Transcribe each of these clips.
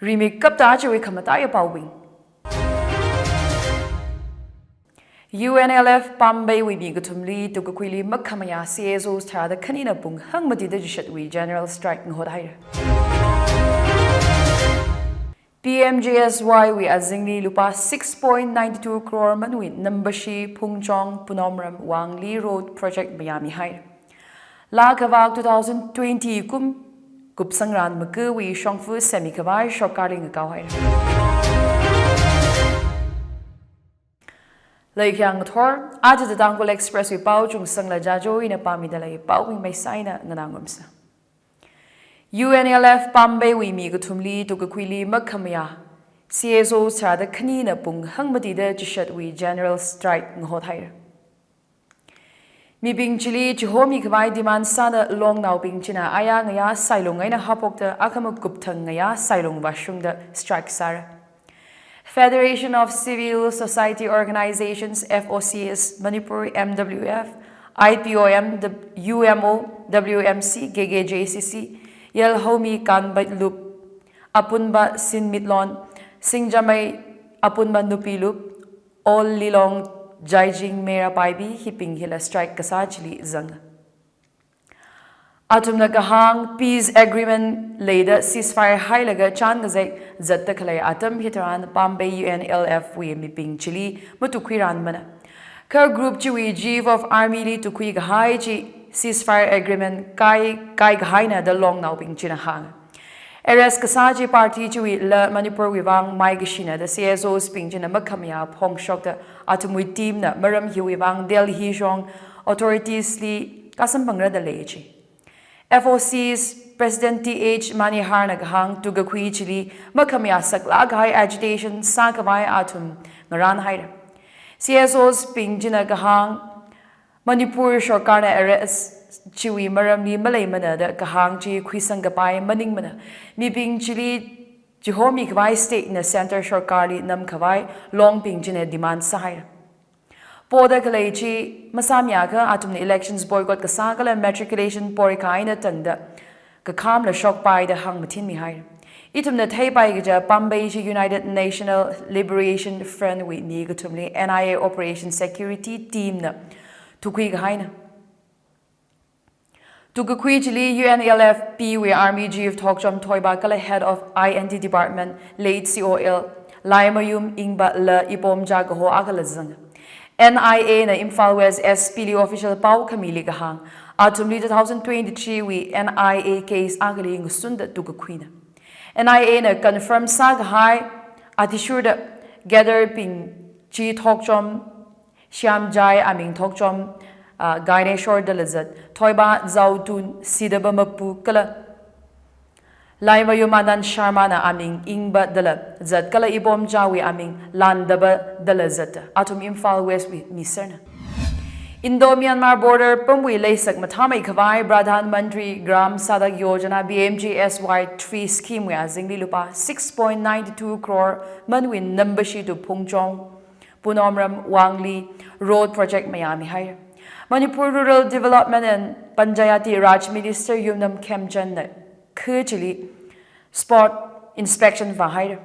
Remake kapta jawi khamata ya pawing. UNLF Pambay we be gutumli to Kukwili Makamaya CSO's Tada Kanina Pung Hangmati the Jishatwi General Strike in Hodhire. PMJSY we azingli lupa 6.92 crore manwin Nambashi Pungchong Punomram Wangli Road Project Miami High. La Kavak 2020 Chungsangla Maku we Shongfu Semi Kavai Shokaring Kawai. Lai Kyang Thor, aja the Tangkhul Express we Pau Chungsangla Jajo in a Pamidalay Pau we may sign a Nanangumsa. UNLF Pambay we me gutumli to Kukwili Makamaya. CSO Sada Kanina Pung Hangmati the Jishat we General Strike in Hodhire. Mi Bing Chili, Jihomi Kavai demand Sada long now Bing China Ayangaya Silong in a Hapokta Akamu Guptangaya Silong Vashung the Strike Sara. Federation of Civil Society Organizations FOCS Manipur MWF IPOM the UMO WMC GGJCC Yel Homi Kanbait Loop Apunba Sin Mitlon Singjamay Apunba Nupilup All Lilong Jaijing Mera Paibi Hipping Hila Strike Kasajli Zang Atumna Gahang Peace Agreement later ceasefire Hailaga Changazek Zattakalay Atom Hitaran Pambay UNLF we Miping Chili Mutukwiran Mana. Ker Group Chiwi Chief of Army Li Tukwi Gahai Chi ceasefire agreement Kai Gahaina the long now Ping China Hang. Eres Kasaji Party Chiwi La Manipur Wivang Mai Gishina the CSO's Ping China Makamia Pong Shok the Atumwi team na Maram Hiwivang Delhi Jong authorities Li Kasampangra the Lechi. FOC's President T.H. Manihar Nagahang to Gakwi Chili, Makamia Saklaghay agitation, Sankavai Atum, Ngaran Haida. CSO's Pingjina Gahang, Manipur Shokarna Eres, Chiwi Maramli Malay Mana, the Gahang Chi Kwisangapai, Maning Mana, Miping Chili, Jihomi Kavai State in the Center Shorkali Nam Kavai, Long Pingjina demand Sahaya. Poda Kalechi, Masamyaka, Atum elections boycott Kasakala matriculation Porikaina Tanda, Kakam the shock by the Hang Matin Mihai. Itum the Taipaija, Pambay United National Liberation Front with Nigatumli, NIA Operation Security Team na Tukwi Gaina. Tukakwijili UNLF P Army Chief Tokjom Toybakala head of INT Department, late COL, Laimayum Ingba La Ipom Jagaho Agalazang. NIA na Imphal West SPL official Pau Kamili Gahang. Atumli 2023 we NIA case agali ngusunda Tukakwina. NIA na confirm Saghai Atishurda Gather Ping Chi Tokjom Shyam Jai Aming Tokjom Gaineshor Dalazat Toiba Zautun Sidaba Mapu Kala Laima Yumanan Sharmana Aming Ingba Dala Zat Kala Ibom Jawi Aming Landaba Dalazat Atum Imphal West with Miserna. Indo-Myanmar border Pumwi Laysak Matamay Kavai Pradhan Mantri Gram Sadak Yojana BMGSY 3 scheme we Zingli Lupa 6.92 crore Manwin Nambashi to Pungchong Punomram Wangli Road Project Miami Higher. Manipur Rural Development and Panchayati Raj Minister Yumnam Khemchan Kujili Spot Inspection Vahir.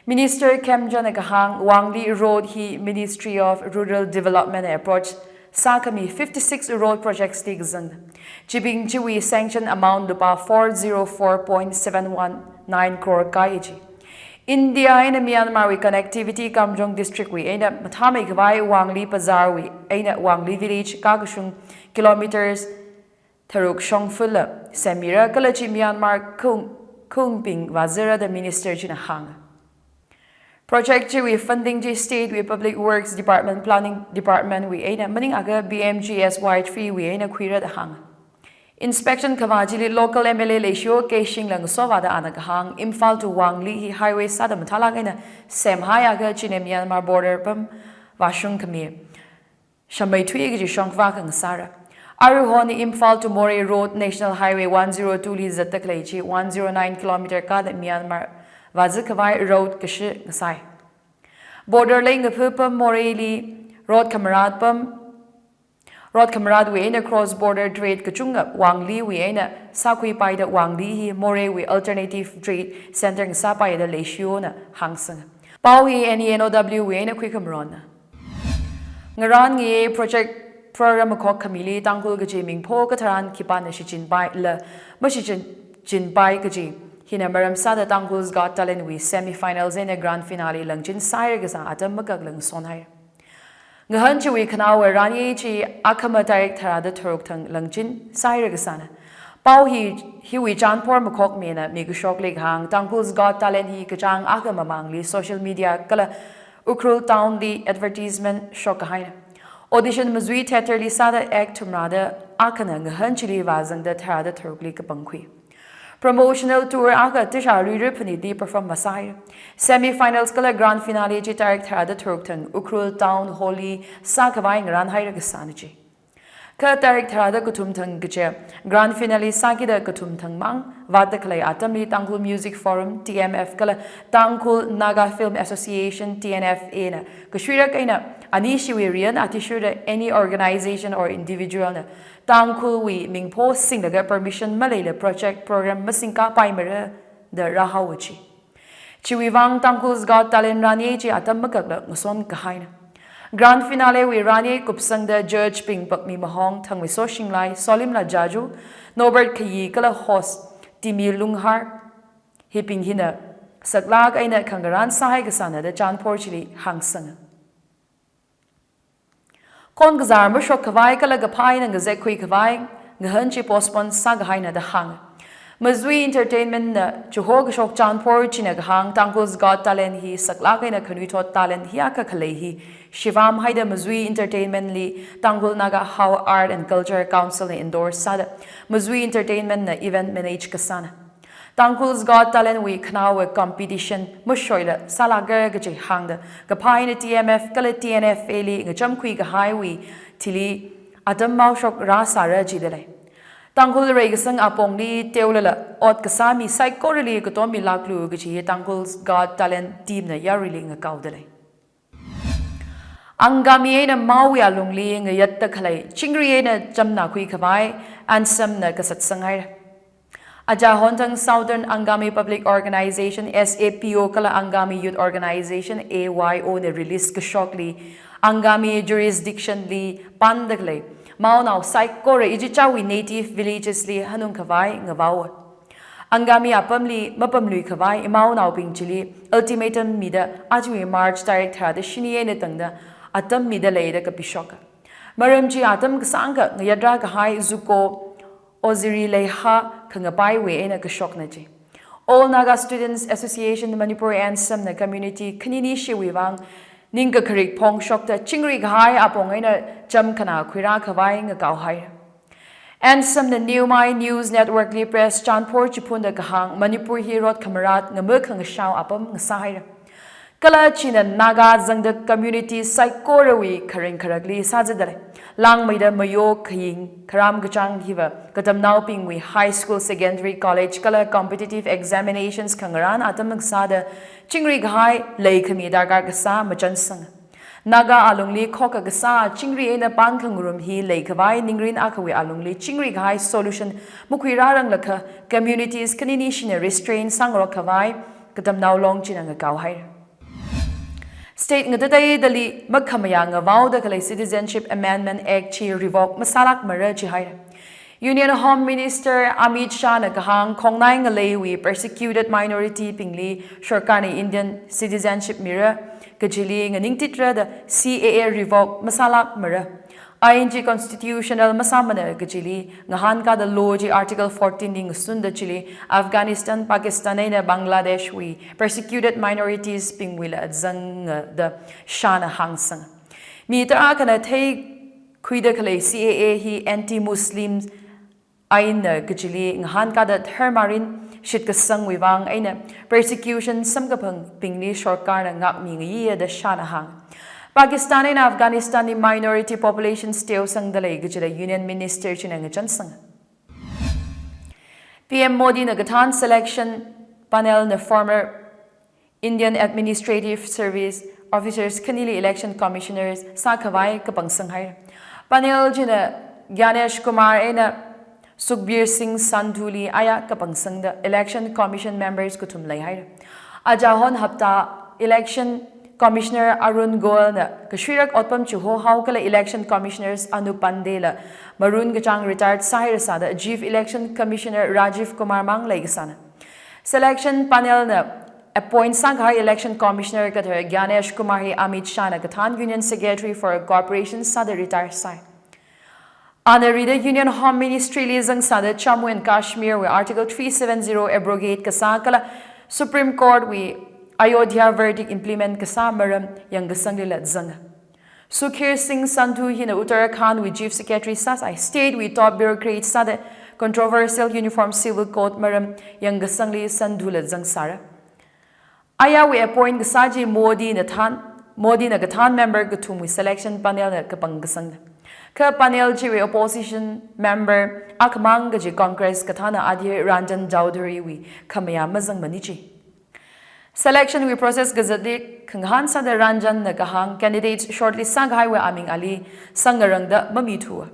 Minister Khemchan Gahang Wangli Road He Ministry of Rural Development approach Sakami 56 road projects Tigzang. Chibing Chiwi sanction amount Lupa 404.719 crore Kaiji. India in Myanmar we connectivity Kamjong district we aina Matamay Kawai Wangli Bazar we aina Wangli village Kagashung kilometers Taruk Shongfula Samira Kalachi Myanmar Kung Ping Wazira the minister Jina Hang. Project we funding J State we Public Works Department Planning Department we aina Maning Aga BMGSY3 we aina Quira the Hang. Inspection Kavajili local MLA Leisho Keshing Lang Sovada Anagahang Imphal to Wangli Highway Sadam Talagina Sem Hayaga Chine Myanmar border Pum Vashung Kamir Shamay Twig Shongvakang Sara Aruhoni Imphal to Moree Road National Highway 102 Lizataklechi 109 km Kada Myanmar Vazakavai Road Kashi Ngasai Border Lane Pupum Moree Road Kamarad Pum Rod Kamarad we aina cross border trade kachunga Wangli we aina sakui pai da Wangli hi more we alternative trade center ng sapai da leisio na hangsang. Pau hi NENOW we aina quick amron. Ngaran ngi project program ko kamili Tangkhul gaji mingpo kataran kipan na si Jinpai la ma si Jinpai gaji hinamaram sada Tangkhul's Got Talent we semi-finals in a grand finale lang jin sayar gasa atam magaglang sonhay. Ngahan chi we kanawa rani chi akama direct harada turok tang langjin sayra gasana. Pau hi we janpor makok mena migushok leg hang Tangkhul's Got Talent hi kachang akama mangli social media kala ukrul town di advertisement shokahaina. Audition mazui theater li sada act tumrada akana ngahan chili wazang da harada turok li kapangkwi. Promotional tour aka tisha ripani di perform masai. Semi-finals kala grand finale ji direct harada turktang ukrul town holy sakawai ngaran haira gasanaji. Ka direct harada kutumtang gaje grand finale sakida kutumtang mang vada kalay atamli Tangkhul Music Forum TMF kala Tangkhul Naga Film Association TNFA na kashwira kaina anishi we rian atishura any organization or individual na Tangkhul we mingpo singdaga permission malayla project program masingka paimara the rahawachi. Chiwivang Tangkhul's Got Talent rani chi atam magagla ngason kahaina. Grand finale we rani kupsang the judge ping pakmi mahong thang we so shinglai solim la Jajo Norbert kayi kala host timi lunghar hiping hina saklag aina kangaran sahay gasana the janpor chili hangsang. Kon gazar mo shok kawai kala gapay ng gazek kui kawai ngahan chi postpone sagahay na dahang. Mazui entertainment na chuhog shok janpor chinagahang Tangkhul's Got Talent hi saklakay na kanuitot talent hi aka kalehi Shivam haida Mazui entertainment li Tangkhul Naga How Art and Culture Council na endorse sada Mazui entertainment na event manage kasana. Tangkhul's Got Talent we kanawa competition mushoila salagar gaji hangda gapay na TMF kala TNFA li ngacham kui gahay we tili adam mau shok rasara jidalay. Tangkhul regasang apong li teulala ot kasami psychorally kotomi laklu gaji Tangkhul's Got Talent team na yarili nga kaudalay. Ang gamiye na mawi alungli nga yatta khalay chingriye na jamna kui kabay ansam na kasatsangay. Jajo tang Southern Angami Public Organization SAPO kala Angami Youth Organization AYO na release ka shortly Angami jurisdiction li pandaglay mao now psychore ijichawi native villages li hanung kawai ngawawa. Angami apamli mapamlui kawai imao now pingchili ultimatum mida ajwi March direct harada shiniye na tangda atam mida leida kapishoka. Maramji atam kasanga ngayadra kahai zuko Oziri leha kangapai we ena kashok na ji. All Naga Students Association Manipur Ansam na community kanini shiwivang ninga karik pong shokta chingri ghai apong ena jam kana kwira kawai nga kauhai. Ansam na New My News Network li press chanpor chipunda kahang Manipur Hirot Kamarat nga mukang shaw apam nga sahai. Kala china Naga zangda community psychorawi karing karagli sajadale. Lang may da mayo kaying karam gachang hiva katam now ping we high school secondary college kala competitive examinations kangaran atam nagsada chingri ghai lay kami dargar gasa machansang. Naga alungli koka gasa chingri ena pangkangurum hi lay kawai ningrin akawi alungli chingri ghai solution mukwirarang laka communities kanini shina restrain sangro kawai katam now long chinang kauhai. State nga tatay dali magkamaya nga vow da kalay Citizenship Amendment Act chi revoke masalak mara chi hayra. Union Home Minister Amit Shah nagahang kongnay nga laywi persecuted minority pingli shorkani Indian citizenship mira kajili nga ningtitra da CAA revoke masalak mara. ING constitutional masamana kajili ngahan ka da law ji article 14 ding sunda chili Afghanistan Pakistan na Bangladesh we persecuted minorities pingwila at zang the shana hangsang mitra kana thai kuida kale CAA hi anti-Muslims aina kajili ngahan ka da thermarin shit ka sang wiwang aina persecution samgapang pingli shorkar na ngak mi ngi da shana hang Pakistani and Afghanistani minority population still sang dalay gajila Union Minister chinang chansang. PM Modi nagatan selection panel na former Indian Administrative Service officers kanili election commissioners sa kawai kapangsanghay. Panel jina Ganesh Kumar ena Sukhbir Singh Sandhuli aya kapangsang da Election Commission members kutum lay hai. Ajahon hapta Election Commissioner Arun Goel na Kashirak Otpam Chuho how kala Election Commissioners Anu Pandela Marun Gachang retired Sahir Sada Chief Election Commissioner Rajiv Kumar Mang Legasana. Selection panel na appoint Sangha Election Commissioner Kathar Ganesh Kumar Amit Shana Kathan Union Secretary for Corporation Sada retired Sai. Honorary Union Home Ministry Lizang Sada Jammu and Kashmir with Article 370 abrogate Kasakala Supreme Court we Ayodhya verdict implement Kasamaram Yang Gasangilat Zanga. Sukhbir Singh Sandhu Hina Uttarakhand with Chief Secretary Sasai State with top bureaucrat Sada controversial uniform civil code Maram Yang Gasangli Sandhulat Zang Sara. Aya we appoint Gasaji Modi na Gathan member Gatum with selection panel na Kapang Gasang. Ka panel ji we opposition member Akmang Gaji Congress Katana Adhir Ranjan Chowdhury we Kamaya Mazang Manichi. Selection we process Gazadik Kanghan Sada Ranjan na Kahang candidates shortly Sanghai we Aming Ali Sangarangda Mamitua.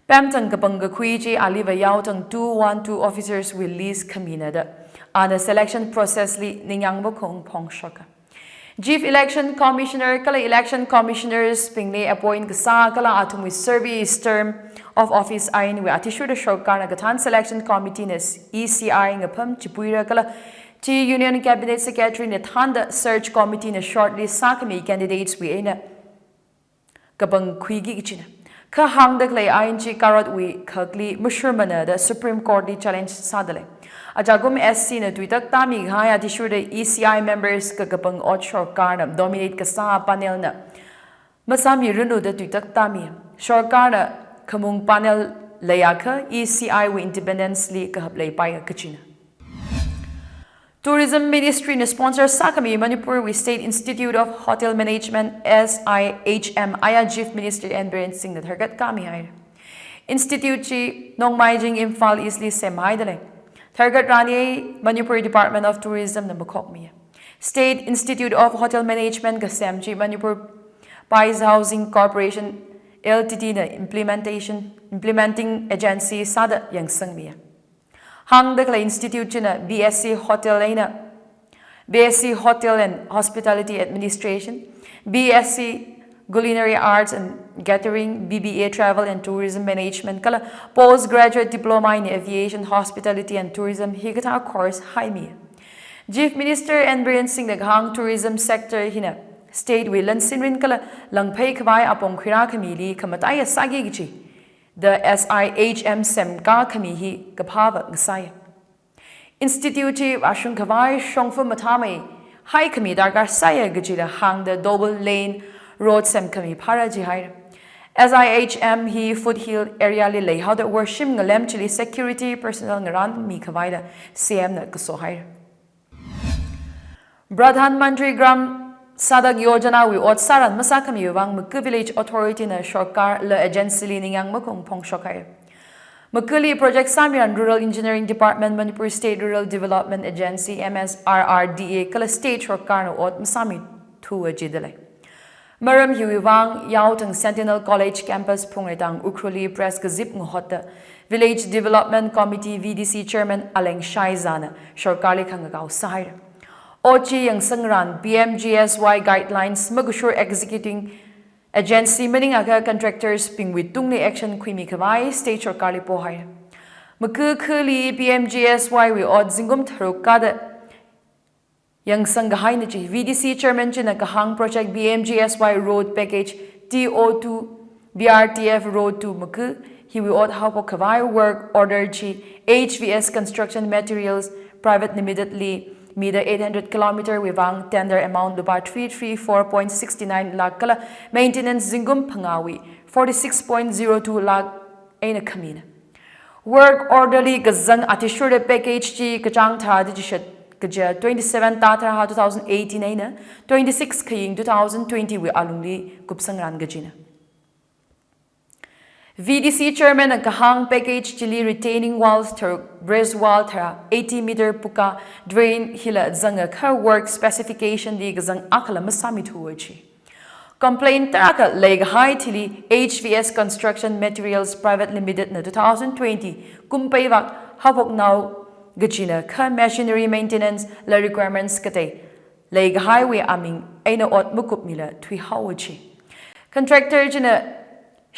Pamtang Kapanga Kuiji Ali Vayautang 212 officers will list Kaminada. And the selection process li Ningyang Bokong Pong Shoka. Chief Election Commissioner Kala Election Commissioners Pingle appoint Gasa Kala Atum with service term of office ain we Atishu the Shokar na Gatan Selection Committee nes ECI ngapam Chipuira Kala T Union Cabinet Secretary Nethanda Search Committee na shortlist Sakami candidates we ina Kapang Kuigi Ichina. Ka hang the clay ING Karot we Kakli Mushurmana the Supreme Court di challenge Sadale. Ajagum SC na Twitter Tami Haya Tishu the ECI members Kakapang Otshore Karnam dominate Kasa panel na Masami Runu the Twitter Tami. Shorkarna Kamung panel Layaka ECI we independence li Kahaplay Paya Kachina. Tourism Ministry na sponsor Sakami Manipur with State Institute of Hotel Management SIHM Aya Chief Minister and Biren Singh na Tharkat Kami Hai. Institute Chi Nongmaijing Imphal East li Semai Dale. Thargat Rani Manipur Department of Tourism na Makokmiya. State Institute of Hotel Management Gasemchi Manipur Pais Housing Corporation LTD na implementing agency Sada Yang Sangmiya. Hang the Institute na BSc Hotel and Hospitality Administration, BSc Culinary Arts and Catering, BBA Travel and Tourism Management, kala postgraduate diploma in Aviation, Hospitality and Tourism, higata course Haimi. Chief Minister and Biren Singh Naghang Tourism Sector hina State Wilan Sinrin kala langpay kawai apong khira kamili kamataya sagi gichi. The SIHM Semka Kamihi Kapava Gsaya. Institute Ashun Kawai Shongfu Matame Hai Kami Dargar Saya Gajila Hang the double lane road Sem Kami Parajihai. SIHM He foothill area li how the worship ngalem chili security personnel ngaran mi kavaida CM na kasohai. Pradhan Mantri Gram Sadag Yojana we ot saran masakami yuwang Mukku Village Authority na Shorkar le agency li ningang makong pong shokai. Mukuli Project Samiran Rural Engineering Department Manipur State Rural Development Agency MSRRDA kala state Shorkar na ot masami tuwa jidale. Maram hiwiwang yautang Sentinel College Campus Pungretang Ukruli Press Gazip Nghotta Village Development Committee VDC Chairman Aleng Shaizana Shorkali Kangagaw Sahira. Ochi yang sangran PMGSY guidelines magusure executing agency maningaga contractors pingwitung ni action kwimi kawai state or kali pohai. Makukuli PMGSY we odd zingum tarukada yang sangahay na chi VDC chairman china kahang project BMGSY road package TO2 BRTF road to Maku he we odd hapo kawai work order chi HVS construction materials private immediately Mida 800 km wivang tender amount lupa 334.69 lakh kala maintenance zingum pangawi 46.02 lakh aina kamina. Work orderly gazang atishure package chi kachang tha dijishat kaja 27 tatra ha 2018 aina 26 kaying 2020 we alungli kupsangran gajina. VDC Chairman ang kahang package chili retaining walls ter brace wall tera 80-meter puka drain hila zanga ka work specification di gazang akala masami tuwachi. complaint taraka leg high thili HVS Construction Materials Private Limited na 2020 kumpay wak habok now gachina kha machinery maintenance la requirements kate leg highway aming aina ot mukup mila thui hawachi contractor jina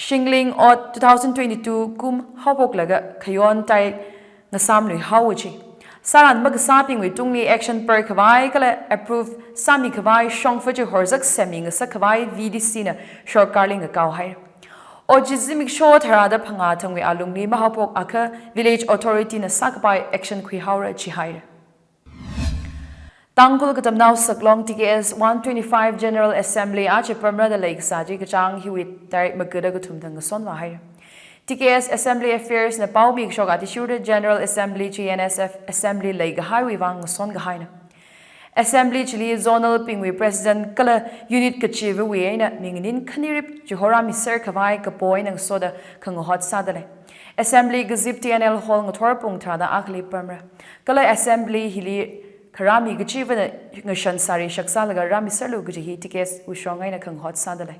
shingling ot 2022 kum habok laga khayon tai ngasam lui hawachi saran mag saping wi tungni action per khawai kala approve sami khawai shongfaje horzak seming sa khawai VDC na shortcarling kaw hai ojizimik short harada phanga thangwi alungni mahapok akha village authority na sakpai action khui haura chi hai Tangkhul katamnaw saklong TKS 125 General Assembly ache permra da lake saji kachang hiwit direct magada gutumtang son wa hai TKS Assembly Affairs na paubig shok attitude General Assembly GNSF Assembly lake highway wang son ga haina Assembly chili zonal pingwi president kala unit kachive we na minginin khanirip johora miser khawai kapoy nang soda khang hot sadale Assembly gazip TNL hall ngothor pung thada akli permra kala Assembly hili Karami gachiva na ngashan sari shaksalaga rami sarlu gajihi TKS ushongai na khang hot sadale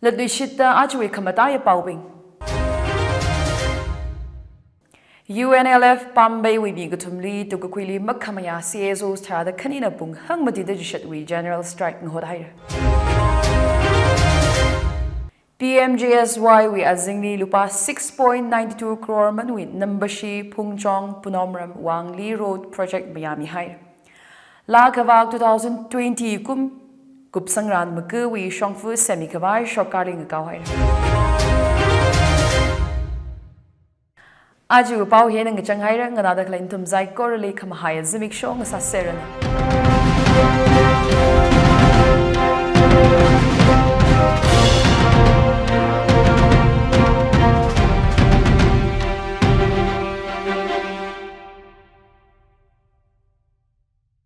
ladui shita ajwe khamataya paubing UNLF Pambay Wibi Gutumli Tukukwili Makamaya CSOs Tada Kanina Bung Hangmati Dijitwi General Strike Nhodhire PMJSY we azingli lupa 6.92 crore manwin Nambashi Pungchong Punomram Wangli Road Project Miami High La Kavak 2020 Kupsangran Makawi Shongfu Semikavai Shokaring Kawai Aju pau hian ang changhai ra ngana da klain tum zai korali kham hai zimik show nga sa seran